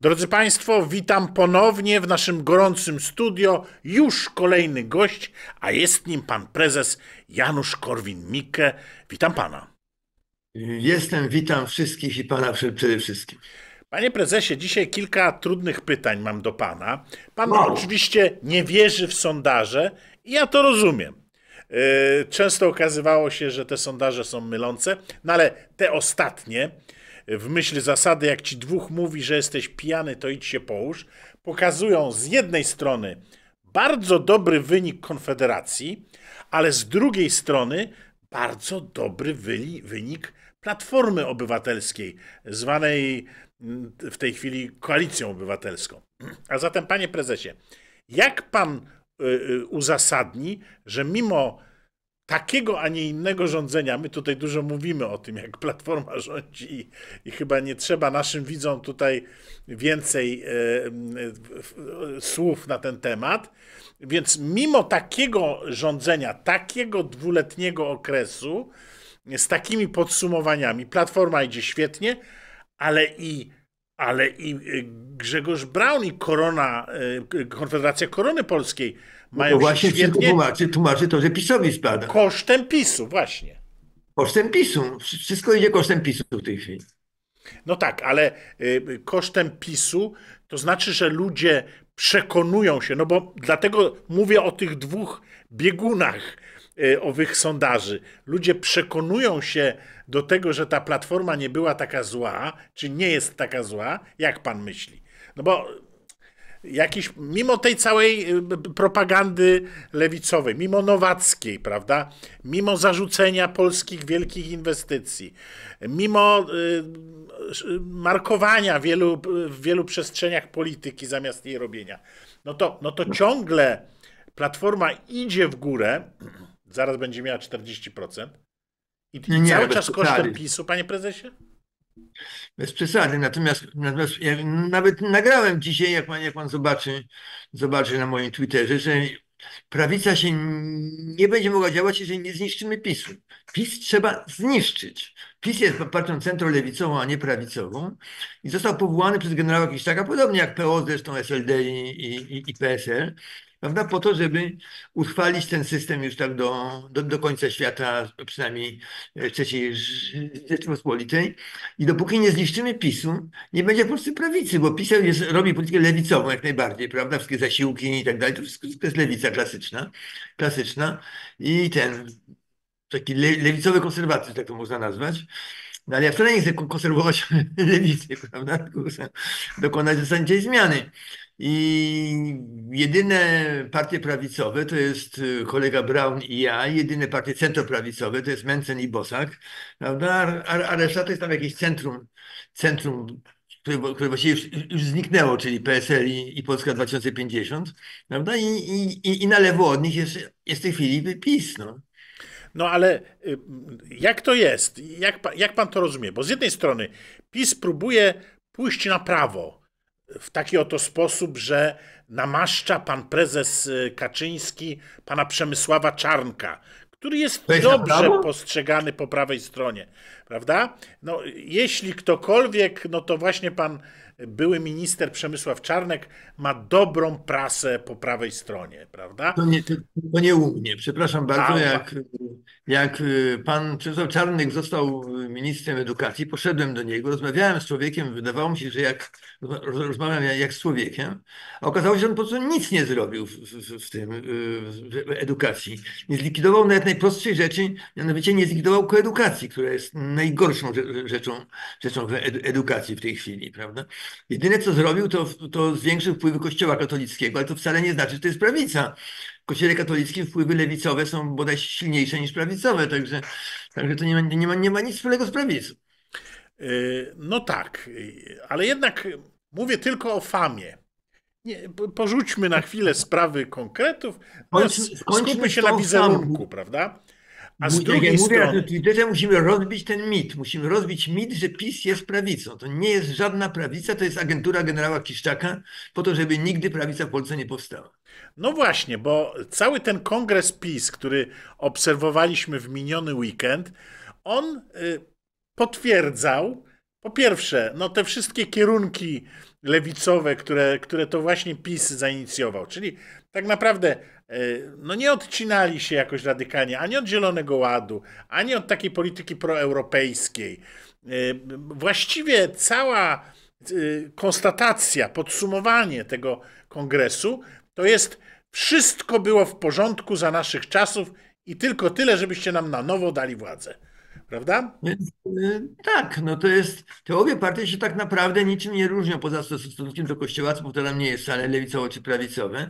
Drodzy Państwo, witam ponownie w naszym gorącym studio. Już kolejny gość, a jest nim pan prezes Janusz Korwin-Mikke. Witam pana. Witam wszystkich i pana przede wszystkim. Panie prezesie, dzisiaj kilka trudnych pytań mam do pana. Pan Wow. oczywiście nie wierzy w sondaże i ja to rozumiem. Często okazywało się, że te sondaże są mylące, no ale te ostatnie, w myśl zasady, jak ci dwóch mówi, że jesteś pijany, to idź się połóż, pokazują z jednej strony bardzo dobry wynik Konfederacji, ale z drugiej strony bardzo dobry wynik Platformy Obywatelskiej, zwanej w tej chwili Koalicją Obywatelską. A zatem, panie prezesie, jak pan uzasadni, że mimo takiego, a nie innego rządzenia, my tutaj dużo mówimy o tym, jak Platforma rządzi i chyba nie trzeba naszym widzom tutaj więcej słów na ten temat, więc mimo takiego rządzenia, takiego dwuletniego okresu, z takimi podsumowaniami, Platforma idzie świetnie, ale i, ale i Grzegorz Braun i Konfederacja Korony Polskiej No to mają się właśnie wszystko świetnie tłumaczy to, że PiS-owi spada. kosztem PiSu, właśnie. Kosztem PiS-u. Wszystko idzie kosztem PiS-u w tej chwili. No tak, ale kosztem PiSu to znaczy, że ludzie przekonują się, no bo dlatego mówię o tych dwóch biegunach owych sondaży. Ludzie przekonują się do tego, że ta platforma nie była taka zła, czy nie jest taka zła, jak pan myśli? No bo mimo tej całej propagandy lewicowej, mimo Nowackiej, prawda, mimo zarzucenia polskich wielkich inwestycji, mimo markowania w wielu przestrzeniach polityki zamiast jej robienia, no to ciągle Platforma idzie w górę, zaraz będzie miała 40% i Nie, cały bez czas kosztem przesady. PiSu, panie prezesie? Bez przesady. Natomiast ja nawet nagrałem dzisiaj, jak pan zobaczy na moim Twitterze, że prawica się nie będzie mogła działać, jeżeli nie zniszczymy PiS-u. PiS trzeba zniszczyć. PiS jest partią centrolewicową, a nie prawicową i został powołany przez generała Kiszczaka, podobnie jak PO, zresztą SLD i PSL, prawda, po to, żeby utrwalić ten system już tak do końca świata, przynajmniej III Rzeczypospolitej. I dopóki nie zniszczymy PiS-u, nie będzie w Polsce prawicy, bo PiS robi politykę lewicową jak najbardziej, prawda? Wszystkie zasiłki i tak dalej, to wszystko jest lewica klasyczna i taki lewicowy konserwatyzm, tak to można nazwać. No ale ja wcale nie chcę konserwować lewicy, prawda? Tylko chcę dokonać zasadniczej zmiany. I jedyne partie prawicowe to jest kolega Braun i ja, jedyne partie centroprawicowe to jest Mencen i Bosak, prawda? A reszta to jest tam jakieś centrum, które właściwie już zniknęło, czyli PSL i Polska 2050, prawda? I na lewo od nich jest w tej chwili PiS, no. No ale jak to jest? Jak pan to rozumie? Bo z jednej strony PiS próbuje pójść na prawo w taki oto sposób, że namaszcza pan prezes Kaczyński pana Przemysława Czarnka, który jest To jest na dobrze prawo? postrzegany po prawej stronie, prawda? No, jeśli ktokolwiek, no to właśnie pan były minister Przemysław Czarnek ma dobrą prasę po prawej stronie, prawda? To nie u mnie. Przepraszam bardzo, A, jak pan Czesław Czarnek został ministrem edukacji, poszedłem do niego, rozmawiałem z człowiekiem, wydawało mi się, że rozmawiam jak z człowiekiem, a okazało się, że on po prostu nic nie zrobił w edukacji. Nie zlikwidował nawet najprostszej rzeczy, mianowicie nie zlikwidował koedukacji, która jest najgorszą rzeczą w edukacji w tej chwili, prawda? Jedyne, co zrobił, to zwiększył wpływy Kościoła katolickiego, ale to wcale nie znaczy, że to jest prawica. W Kościele katolickim wpływy lewicowe są bodaj silniejsze niż prawicowe, także to nie ma nic wspólnego z prawicą. no tak, ale jednak mówię tylko o famie. Nie, porzućmy na chwilę sprawy konkretów, skupmy Skończmy z się na tą wizerunku, famą. prawda? A z Jak ja drugiej mówię na tym strony, Twitterze, musimy rozbić ten mit. Musimy rozbić mit, że PiS jest prawicą. To nie jest żadna prawica, to jest agentura generała Kiszczaka po to, żeby nigdy prawica w Polsce nie powstała. no właśnie, bo cały ten kongres PiS, który obserwowaliśmy w miniony weekend, on potwierdzał Po pierwsze, no te wszystkie kierunki lewicowe, które to właśnie PiS zainicjował, czyli tak naprawdę no nie odcinali się jakoś radykalnie ani od Zielonego Ładu, ani od takiej polityki proeuropejskiej. Właściwie cała konstatacja, podsumowanie tego kongresu to jest wszystko było w porządku za naszych czasów i tylko tyle, żebyście nam na nowo dali władzę. Prawda? Więc, tak, no to jest, te obie partie się tak naprawdę niczym nie różnią poza stosunkiem do Kościoła, co powtarzam, nie jest wcale lewicowe czy prawicowe.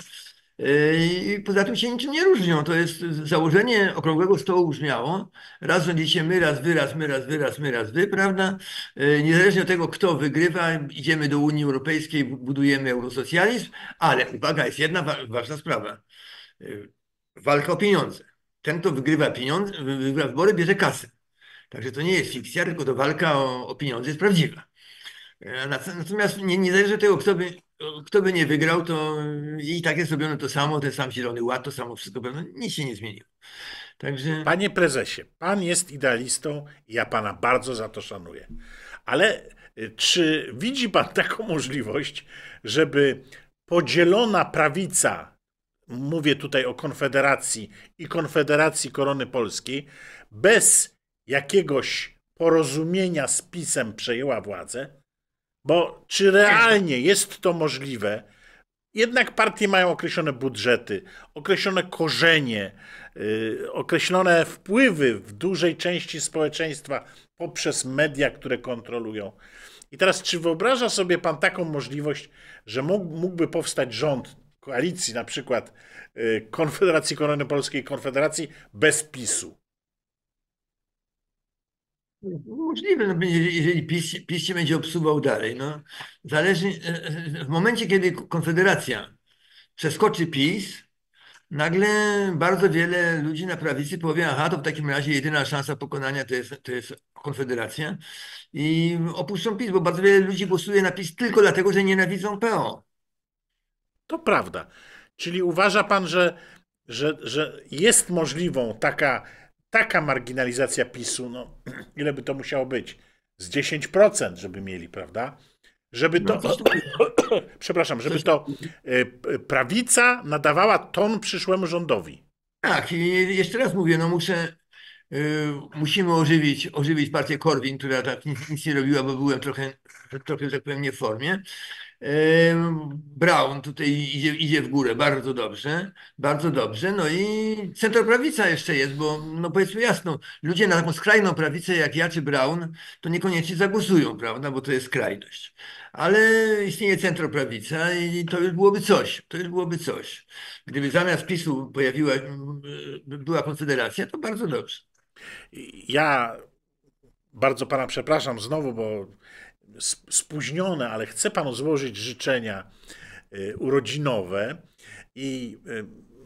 I poza tym się niczym nie różnią. To jest założenie okrągłego stołu brzmiało: raz rządzicie my, raz wy, raz my, raz wy, raz my, raz wy, prawda? Niezależnie od tego, kto wygrywa, idziemy do Unii Europejskiej, budujemy eurosocjalizm, ale uwaga, jest jedna ważna sprawa. Walka o pieniądze. Ten, kto wygrywa pieniądze, wygrywa wybory, bierze kasę. Także to nie jest fikcja, tylko to walka o pieniądze jest prawdziwa. Natomiast nie zależy od tego, kto by nie wygrał, to i tak jest robione to samo, ten sam Zielony Ład, to samo wszystko pewno, nic się nie zmieniło. Także Panie prezesie, pan jest idealistą i ja pana bardzo za to szanuję. Ale czy widzi pan taką możliwość, żeby podzielona prawica, mówię tutaj o Konfederacji i Konfederacji Korony Polskiej, bez jakiegoś porozumienia z PiS-em przejęła władzę? Bo czy realnie jest to możliwe? Jednak partie mają określone budżety, określone korzenie, określone wpływy w dużej części społeczeństwa poprzez media, które kontrolują. I teraz, czy wyobraża sobie pan taką możliwość, że mógłby powstać rząd koalicji, na przykład Konfederacji Korony Polskiej i Konfederacji bez PiS-u? możliwe, no, jeżeli PiS się będzie obsuwał dalej. No, zależy, w momencie, kiedy Konfederacja przeskoczy PiS, nagle bardzo wiele ludzi na prawicy powie: aha, to w takim razie jedyna szansa pokonania to jest Konfederacja, i opuszczą PiS, bo bardzo wiele ludzi głosuje na PiS tylko dlatego, że nienawidzą PO. To prawda. Czyli uważa pan, że jest możliwą taka marginalizacja PiS-u, no ile by to musiało być? Z 10%, żeby mieli, prawda? Żeby No, to, przepraszam, żeby coś, to prawica nadawała ton przyszłemu rządowi. tak, i jeszcze raz mówię, no musimy ożywić partię Korwin, która tak nic nie robiła, bo byłem trochę, że tak powiem, nie w formie. Brown tutaj idzie w górę, bardzo dobrze, bardzo dobrze. No i centroprawica jeszcze jest, bo no powiedzmy jasno, ludzie na taką skrajną prawicę jak ja czy Brown, to niekoniecznie zagłosują, prawda, bo to jest skrajność. Ale istnieje centroprawica i to już byłoby coś, to już byłoby coś. Gdyby zamiast PiS-u była Konfederacja, to bardzo dobrze. Ja bardzo pana przepraszam znowu, bo spóźnione, ale chcę panu złożyć życzenia urodzinowe i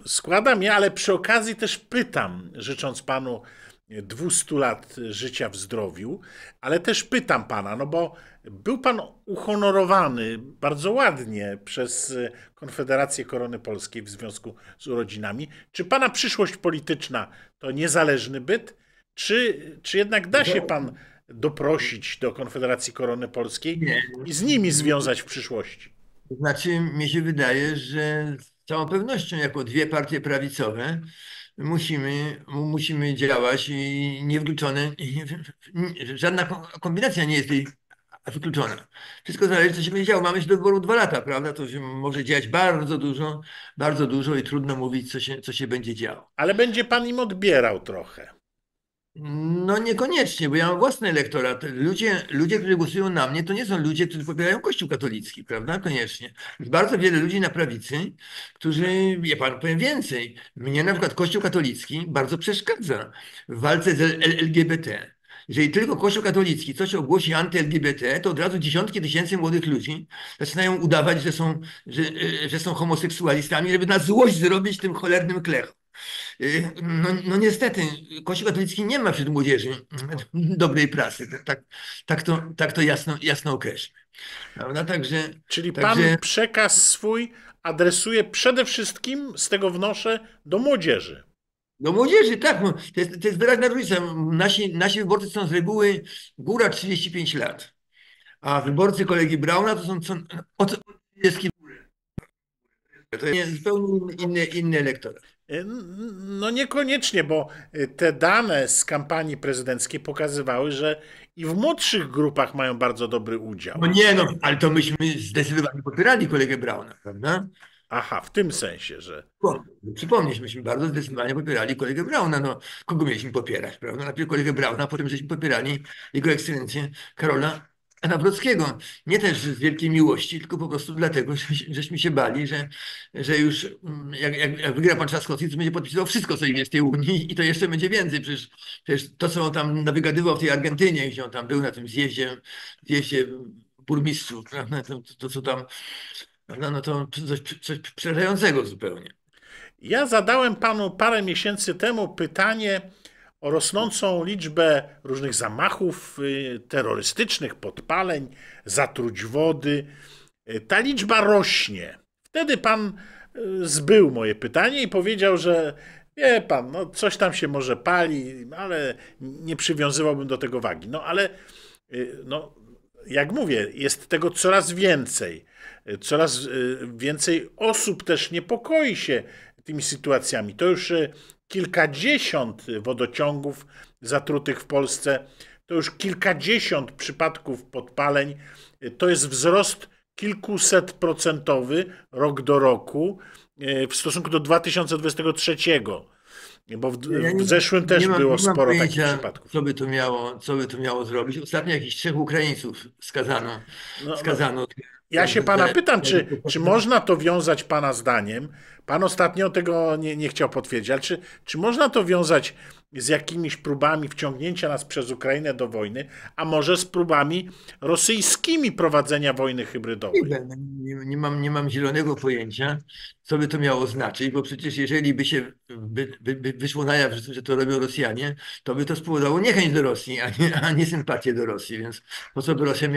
składam je, ale przy okazji też pytam, życząc panu 200 lat życia w zdrowiu, ale też pytam pana, no bo był pan uhonorowany bardzo ładnie przez Konfederację Korony Polskiej w związku z urodzinami. Czy pana przyszłość polityczna to niezależny byt, czy jednak da się pan doprosić do Konfederacji Korony Polskiej Nie. i z nimi związać w przyszłości? To znaczy, mnie się wydaje, że z całą pewnością jako dwie partie prawicowe musimy działać i niewykluczone, żadna kombinacja nie jest jej wykluczona. Wszystko zależy, co się będzie działo. Mamy się do wyboru 2 lata, prawda? To się może dziać bardzo dużo i trudno mówić, co się będzie działo. Ale będzie pan im odbierał trochę. No niekoniecznie, bo ja mam własny elektorat. Ludzie, którzy głosują na mnie, to nie są ludzie, którzy popierają Kościół katolicki, prawda? Koniecznie. Jest bardzo wiele ludzi na prawicy, którzy, ja panu powiem więcej, mnie na przykład Kościół katolicki bardzo przeszkadza w walce z LGBT. Jeżeli tylko Kościół katolicki coś ogłosi anty-LGBT, to od razu dziesiątki tysięcy młodych ludzi zaczynają udawać, że są homoseksualistami, żeby na złość zrobić tym cholernym klechom. No niestety, Kościół katolicki nie ma wśród młodzieży dobrej prasy. Tak to jasno określę. Prawda? Czyli pan Także przekaz swój adresuje przede wszystkim, z tego wnoszę, do młodzieży. do młodzieży, tak. No, to jest wyraźna różnica. Nasi wyborcy są z reguły góra 35 lat. A wyborcy kolegi Brauna to są od 30 w górę. To jest zupełnie inny elektorat. No niekoniecznie, bo te dane z kampanii prezydenckiej pokazywały, że i w młodszych grupach mają bardzo dobry udział. No nie, no, ale to myśmy zdecydowanie popierali kolegę Brauna, prawda? Aha, w tym sensie, że... Przypomnieć, myśmy bardzo zdecydowanie popierali kolegę Brauna. No, kogo mieliśmy popierać, prawda? Najpierw kolegę Brauna, a potem żeśmy popierali jego ekscelencję Karola Nawrockiego. Nie też z wielkiej miłości, tylko po prostu dlatego, żeśmy się bali, że już jak wygra pan Trzaskowski, to będzie podpisywał wszystko, co jest w tej Unii i to jeszcze będzie więcej. Przecież to, co on tam nawygadywał w tej Argentynie, gdzie on tam był na tym zjeździe burmistrzów, prawda? To co tam, prawda? No to coś przerażającego zupełnie. Ja zadałem panu parę miesięcy temu pytanie o rosnącą liczbę różnych zamachów terrorystycznych, podpaleń, zatruć wody. Ta liczba rośnie. Wtedy pan zbył moje pytanie i powiedział, że wie pan, no coś tam się może pali, ale nie przywiązywałbym do tego wagi. No ale no, jak mówię, jest tego coraz więcej. Coraz więcej osób też niepokoi się tymi sytuacjami. To już kilkadziesiąt wodociągów zatrutych w Polsce, to już kilkadziesiąt przypadków podpaleń. To jest wzrost kilkusetprocentowy rok do roku w stosunku do 2023, bo w zeszłym też było sporo takich przypadków. Co by to miało zrobić? Ostatnio jakichś 3 Ukraińców skazano. Ja się pana pytam, czy można to wiązać pana zdaniem? Pan ostatnio tego nie chciał potwierdzić, ale czy można to wiązać z jakimiś próbami wciągnięcia nas przez Ukrainę do wojny, a może z próbami rosyjskimi prowadzenia wojny hybrydowej? Nie mam zielonego pojęcia, co by to miało znaczyć, bo przecież jeżeli by wyszło na jaw, że to robią Rosjanie, to by to spowodowało niechęć do Rosji, a nie sympatię do Rosji, więc po co by Rosja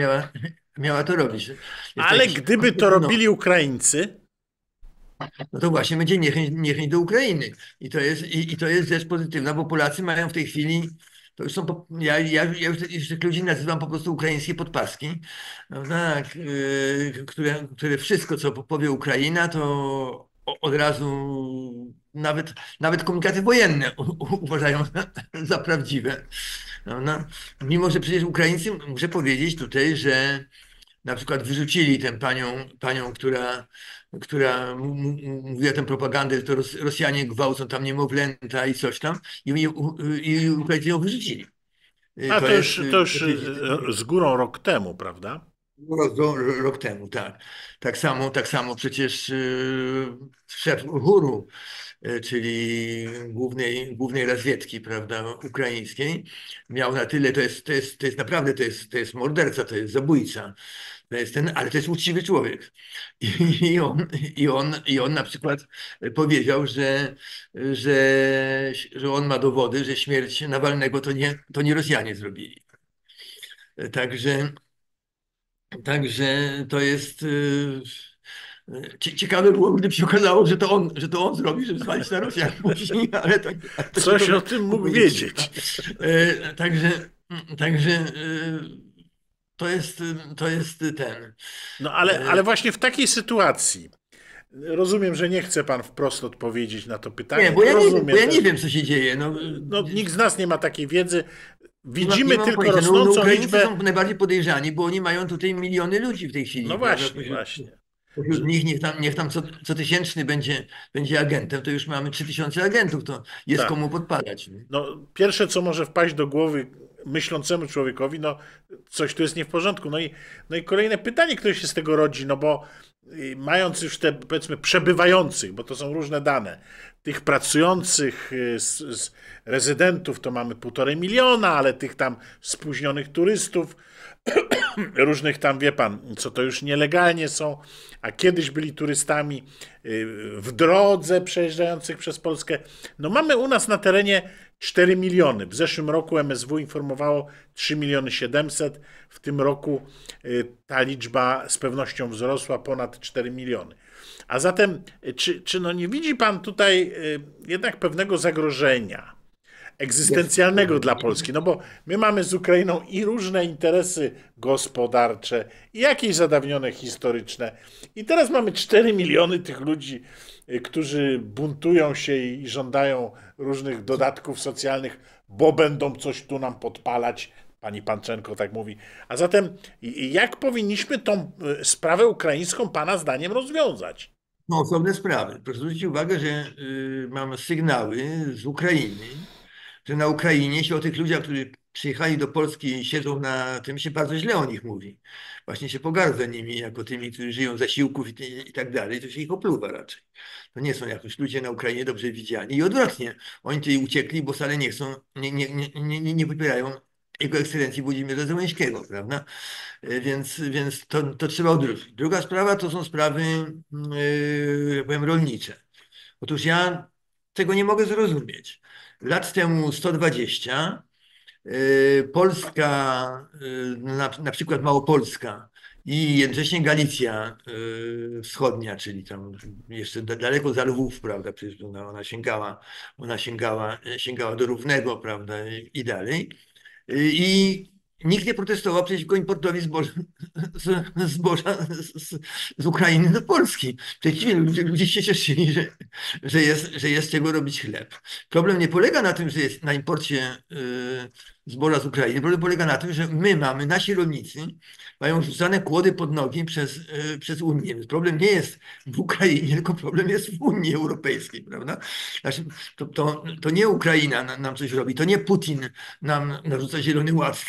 miała to robić? Ale gdyby to robili Ukraińcy, no to właśnie będzie niechęć do Ukrainy. I to jest rzecz pozytywna, bo Polacy mają w tej chwili, to już są, ja już tych ludzi nazywam po prostu ukraińskie podpaski, prawda? Które wszystko, co powie Ukraina, to od razu nawet komunikaty wojenne uważają za prawdziwe. Prawda? Mimo, że przecież Ukraińcy, muszę powiedzieć tutaj, że na przykład wyrzucili tę panią, która mówiła tę propagandę, że to Rosjanie gwałcą tam niemowlęta i coś tam, i Ukraińcy ją wyrzucili. a to już z górą rok temu, prawda? Rok temu, tak. Tak samo przecież szef GUR-u, czyli głównej rozwiedki, prawda, ukraińskiej, miał na tyle, to jest naprawdę, to jest morderca, to jest zabójca. Ale to jest uczciwy człowiek. I on na przykład powiedział, że on ma dowody, że śmierć Nawalnego to nie Rosjanie zrobili. Także to jest ciekawe było, gdyby się okazało, że to on zrobi, żeby zwalić na Rosjan później, ale to coś o tym mógł wiedzieć. Także to jest ten. No ale właśnie w takiej sytuacji, rozumiem, że nie chce pan wprost odpowiedzieć na to pytanie. Nie, bo ja nie wiem, co się dzieje. No, nikt z nas nie ma takiej wiedzy. Widzimy nie mam tylko pojęcia. rosnącą Ukraińcy liczbę. są najbardziej podejrzani, bo oni mają tutaj miliony ludzi w tej chwili. No właśnie. Wśród nich niech tam co tysięczny będzie agentem, to już mamy 3000 agentów, to jest Tak. komu podpadać. No, pierwsze, co może wpaść do głowy myślącemu człowiekowi, no coś tu jest nie w porządku. No i kolejne pytanie, które się z tego rodzi, no bo mając już te, powiedzmy, przebywających, bo to są różne dane, tych pracujących z rezydentów to mamy 1,5 miliona, ale tych tam spóźnionych turystów, różnych tam, wie pan, co to już nielegalnie są, a kiedyś byli turystami w drodze przejeżdżających przez Polskę. No mamy u nas na terenie 4 miliony. W zeszłym roku MSW informowało 3 700 000. W tym roku ta liczba z pewnością wzrosła ponad 4 miliony. A zatem, czy no nie widzi pan tutaj jednak pewnego zagrożenia? egzystencjalnego dla Polski. No bo my mamy z Ukrainą i różne interesy gospodarcze, i jakieś zadawnione historyczne. I teraz mamy 4 miliony tych ludzi, którzy buntują się i żądają różnych dodatków socjalnych, bo będą coś tu nam podpalać. Pani Panczenko tak mówi. A zatem jak powinniśmy tą sprawę ukraińską pana zdaniem rozwiązać? No, osobne sprawy. Proszę zwrócić uwagę, że mam sygnały z Ukrainy, że na Ukrainie się o tych ludziach, którzy przyjechali do Polski i siedzą na tym, się bardzo źle o nich mówi. Właśnie się pogardza nimi jako tymi, którzy żyją z zasiłków i tak dalej, to się ich opluwa raczej. To nie są jakoś ludzie na Ukrainie dobrze widziani. I odwrotnie, oni tutaj uciekli, bo wcale nie chcą, nie popierają jego ekscelencji Włodzimierza Zełenskiego, prawda? Więc to trzeba odróżnić. Druga sprawa to są sprawy, jak powiem, rolnicze. Otóż ja tego nie mogę zrozumieć. Lat temu 120 Polska, na przykład Małopolska i jednocześnie Galicja Wschodnia, czyli tam jeszcze daleko za Lwów, prawda, przecież sięgała do Równego, prawda, i dalej. I nikt nie protestował przeciwko importowi zboża z Ukrainy do Polski. Przeciwnie, ludzie się cieszyli, że jest z czego robić chleb. Problem nie polega na tym, że jest na imporcie zboża z Ukrainy. Problem polega na tym, że nasi rolnicy mają rzucane kłody pod nogi przez Unię. Więc problem nie jest w Ukrainie, tylko problem jest w Unii Europejskiej, prawda? Znaczy, to nie Ukraina nam coś robi, to nie Putin nam narzuca zielony ład,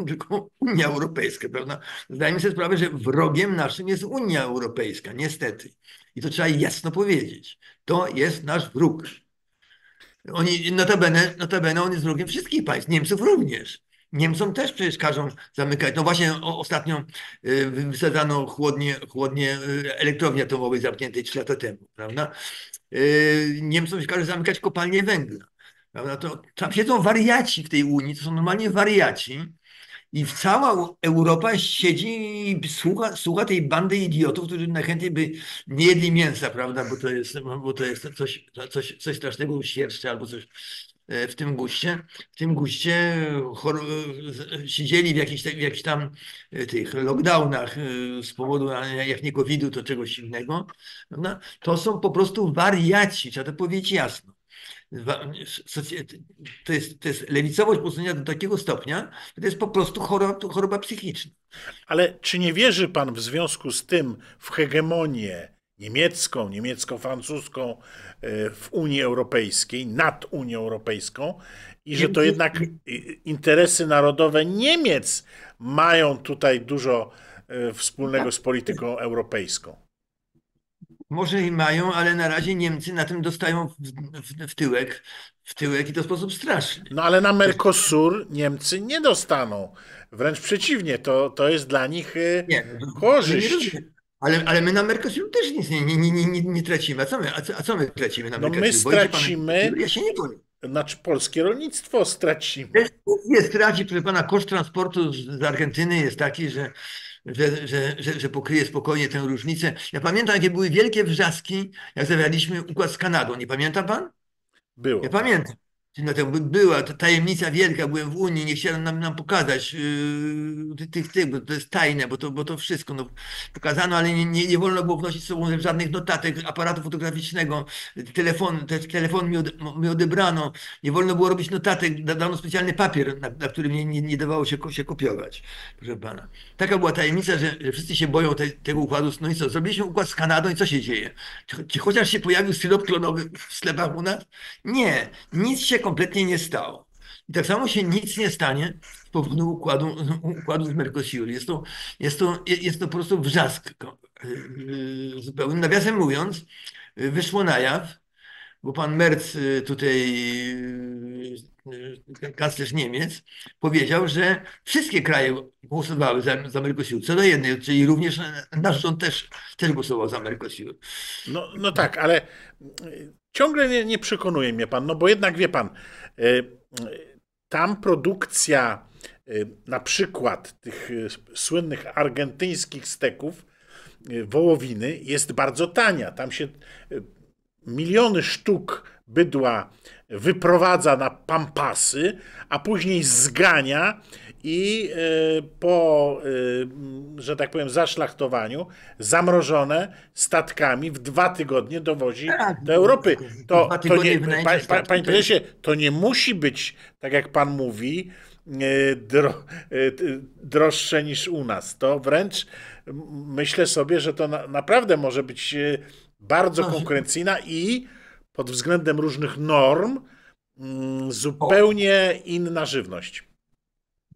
tylko Unia Europejska, prawda? Zdajemy sobie sprawę, że wrogiem naszym jest Unia Europejska, niestety. I to trzeba jasno powiedzieć. To jest nasz wróg. Notabene on jest wrogiem wszystkich państw, Niemców również. Niemcom też przecież każą zamykać. No właśnie ostatnio wysadzano chłodnie elektrowni atomowej zamkniętej 3 lata temu, prawda? Niemcom się każe zamykać kopalnie węgla. Prawda? Tam siedzą wariaci w tej Unii, to są normalnie wariaci. I cała Europa siedzi i słucha tej bandy idiotów, którzy najchętniej by nie jedli mięsa, prawda? Bo to jest coś strasznego, świerszcze albo coś w tym guście. W tym guście siedzieli w jakichś tam tych lockdownach z powodu, jak nie COVID-u, to czegoś innego. Prawda? To są po prostu wariaci, trzeba to powiedzieć jasno. To jest lewicowość posunięta do takiego stopnia, że to jest po prostu choroba psychiczna. Ale czy nie wierzy pan w związku z tym w hegemonię niemiecką, niemiecko-francuską w Unii Europejskiej, nad Unią Europejską i że to jednak interesy narodowe Niemiec mają tutaj dużo wspólnego z polityką europejską? Może i mają, ale na razie Niemcy na tym dostają w tyłek i to w sposób straszny. No ale na Mercosur Niemcy nie dostaną. Wręcz przeciwnie, to jest dla nich korzyść. Ale my na Mercosur też nic nie tracimy. A co my tracimy na No Mercosur? my stracimy, Ja się nie boję. znaczy polskie rolnictwo stracimy. Nie straci, proszę pana, koszt transportu z Argentyny jest taki, że pokryje spokojnie tę różnicę. Ja pamiętam, jakie były wielkie wrzaski, jak zawarliśmy układ z Kanadą. Nie pamięta pan? Było. Ja pamiętam. Była to tajemnica wielka, byłem w Unii, nie chciałem nam pokazać tych, bo to jest tajne, bo to wszystko pokazano, ale nie wolno było wnosić z sobą żadnych notatek, aparatu fotograficznego, telefon mi odebrano, nie wolno było robić notatek, dano specjalny papier, na którym nie dawało się kopiować, proszę pana. Taka była tajemnica, że wszyscy się boją tego układu. No i co, zrobiliśmy układ z Kanadą i co się dzieje? Czy chociaż się pojawił syrop klonowy w sklepach u nas? Nie, nic się kompletnie nie stało. I tak samo się nic nie stanie z powodu układu z Mercosur. Jest to po prostu wrzask zupełnie. Nawiasem mówiąc, wyszło na jaw, bo pan Merz tutaj, kanclerz Niemiec, powiedział, że wszystkie kraje głosowały za Mercosur, co do jednej, czyli również nasz rząd też głosował za Mercosur. No tak, ale ciągle nie przekonuje mnie pan, no bo jednak wie pan, tam produkcja na przykład tych słynnych argentyńskich steków, wołowiny jest bardzo tania. Tam się miliony sztuk bydła wyprowadza na pampasy, a później zgania i po, że tak powiem, zaszlachtowaniu zamrożone statkami w 2 tygodnie dowozi Tak, do Europy. to 2 tygodnie Nie, wynajęcie statku panie to jest... prezesie, to nie musi być, tak jak pan mówi, droższe niż u nas. To wręcz myślę sobie, że to naprawdę może być bardzo No, konkurencyjna i pod względem różnych norm o, zupełnie inna żywność.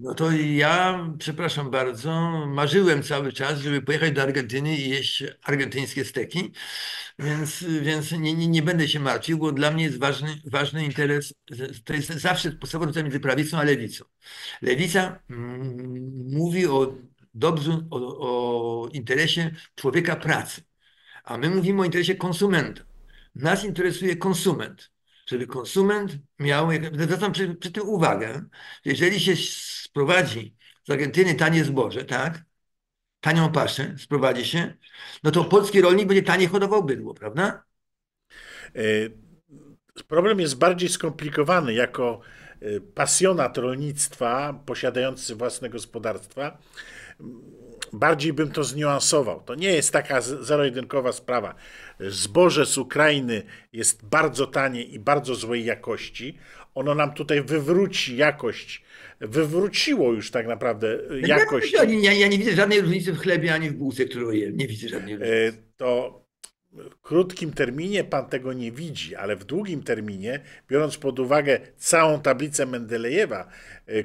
no to ja, przepraszam bardzo, marzyłem cały czas, żeby pojechać do Argentyny i jeść argentyńskie steki, więc nie będę się martwił, bo dla mnie jest ważny interes, to jest zawsze podstawowa różnica między prawicą a lewicą. Lewica mówi o dobrzu, o interesie człowieka pracy, a my mówimy o interesie konsumenta. Nas interesuje konsument. Żeby konsument miał, zwracam przy tym uwagę, że jeżeli się sprowadzi z Argentyny tanie zboże, tak? Tanią paszę sprowadzi się, no to polski rolnik będzie taniej hodował bydło, prawda? Problem jest bardziej skomplikowany. Jako pasjonat rolnictwa, posiadający własne gospodarstwa, bardziej bym to zniuansował. To nie jest taka zero-jedynkowa sprawa. Zboże z Ukrainy jest bardzo tanie i bardzo złej jakości. Ono nam tutaj wywróci jakość, wywróciło już tak naprawdę jakość. Ja nie widzę żadnej różnicy w chlebie ani w bułce, którą jem. Nie widzę żadnej różnicy. To w krótkim terminie pan tego nie widzi, ale w długim terminie, biorąc pod uwagę całą tablicę Mendelejewa,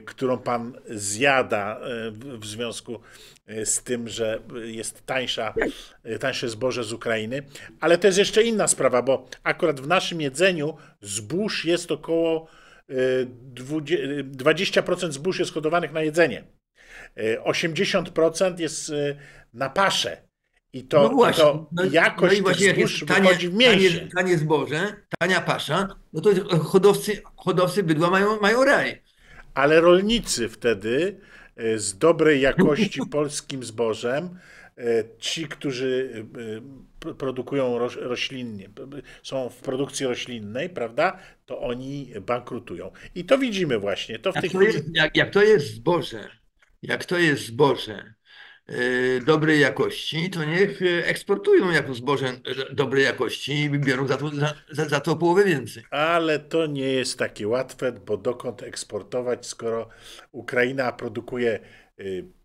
którą pan zjada w związku z tym, że jest tańsze zboże z Ukrainy, ale to jest jeszcze inna sprawa, bo akurat w naszym jedzeniu zbóż jest około 20% zbóż jest hodowanych na jedzenie. 80% jest na paszę. No właśnie, Jakość i właśnie tych jak zbóż jest wychodzi w mięsie. tanie zboże, tania pasza, no to hodowcy bydła mają raj. Ale rolnicy wtedy z dobrej jakości polskim zbożem, ci, którzy produkują roślinnie, są w produkcji roślinnej, prawda, to oni bankrutują. I to widzimy właśnie. To w tej chwili... Jak to jest zboże, jak to jest zboże dobrej jakości, to niech eksportują jako zboże dobrej jakości i biorą za to o połowę więcej. Ale to nie jest takie łatwe, bo dokąd eksportować, skoro Ukraina produkuje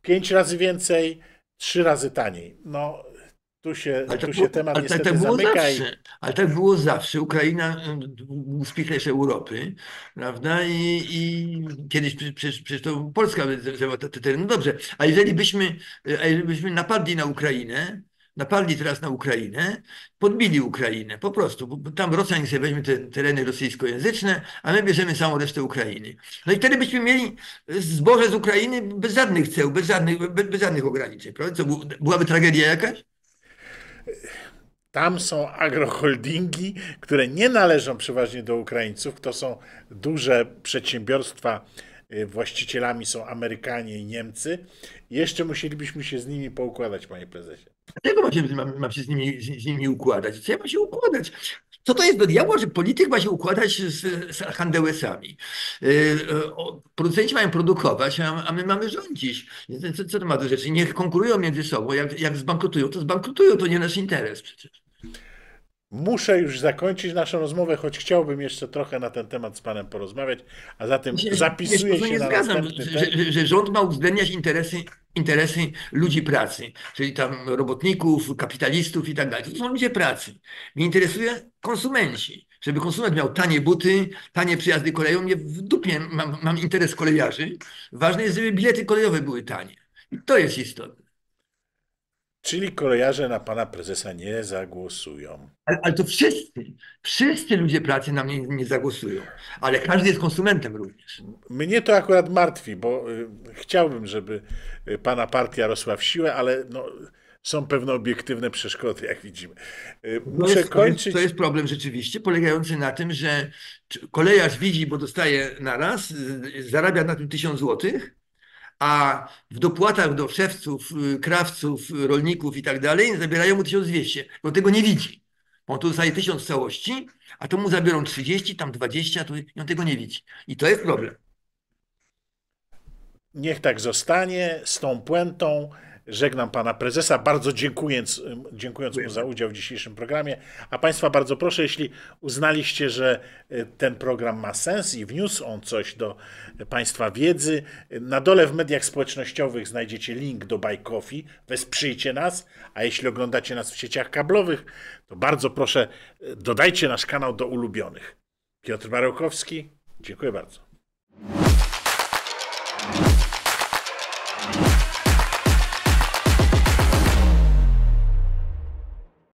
5 razy więcej, 3 razy taniej. No, tu się temat niestety zamyka. Ale tak było zawsze. Ukraina był spichlerz Europy, prawda? I kiedyś przecież to Polska zajęła te tereny. No dobrze, a jeżeli byśmy napadli teraz na Ukrainę, podbili Ukrainę, po prostu, bo tam Rosjan sobie weźmie te tereny rosyjskojęzyczne, a my bierzemy całą resztę Ukrainy. No i wtedy byśmy mieli zboże z Ukrainy bez żadnych ceł, bez żadnych ograniczeń, prawda? Co, byłaby tragedia jakaś? Tam są agroholdingi, które nie należą przeważnie do Ukraińców. To są duże przedsiębiorstwa. Właścicielami są Amerykanie i Niemcy. Jeszcze musielibyśmy się z nimi poukładać, panie prezesie. Dlaczego mam się z nimi układać? Co ja mam się układać? Co to jest do diabła, że polityk ma się układać z handelsami? Producenci mają produkować, a my mamy rządzić. Co to ma do rzeczy? Niech konkurują między sobą. Jak zbankrutują, to nie nasz interes przecież. Muszę już zakończyć naszą rozmowę, choć chciałbym jeszcze trochę na ten temat z panem porozmawiać, a zatem zapisuję się nie na zgadzam, następny że rząd ma uwzględniać interesy ludzi pracy, czyli tam robotników, kapitalistów i tak dalej. To są ludzie pracy. Mnie interesuje konsumenci. Żeby konsument miał tanie buty, tanie przyjazdy koleją, mnie w dupie mam interes kolejarzy. Ważne jest, żeby bilety kolejowe były tanie. I to jest istotne. Czyli kolejarze na pana prezesa nie zagłosują. Ale to wszyscy ludzie pracy na mnie nie zagłosują. Ale każdy jest konsumentem również. Mnie to akurat martwi, bo chciałbym, żeby pana partia rosła w siłę, ale no, są pewne obiektywne przeszkody, jak widzimy. Muszę kończyć. To jest problem rzeczywiście, polegający na tym, że kolejarz widzi, bo dostaje naraz, zarabia na tym 1000 złotych, a w dopłatach do szewców, krawców, rolników i tak dalej zabierają mu 1200, bo tego nie widzi. On tu dostaje 1000 całości, a to mu zabiorą 30, tam 20, to i on tego nie widzi. I to jest problem. Niech tak zostanie z tą puentą. Żegnam pana prezesa, bardzo dziękując mu za udział w dzisiejszym programie. A państwa bardzo proszę, jeśli uznaliście, że ten program ma sens i wniósł on coś do państwa wiedzy, na dole w mediach społecznościowych znajdziecie link do Buy Coffee. Wesprzyjcie nas, a jeśli oglądacie nas w sieciach kablowych, to bardzo proszę, dodajcie nasz kanał do ulubionych. Piotr Barełkowski, dziękuję bardzo.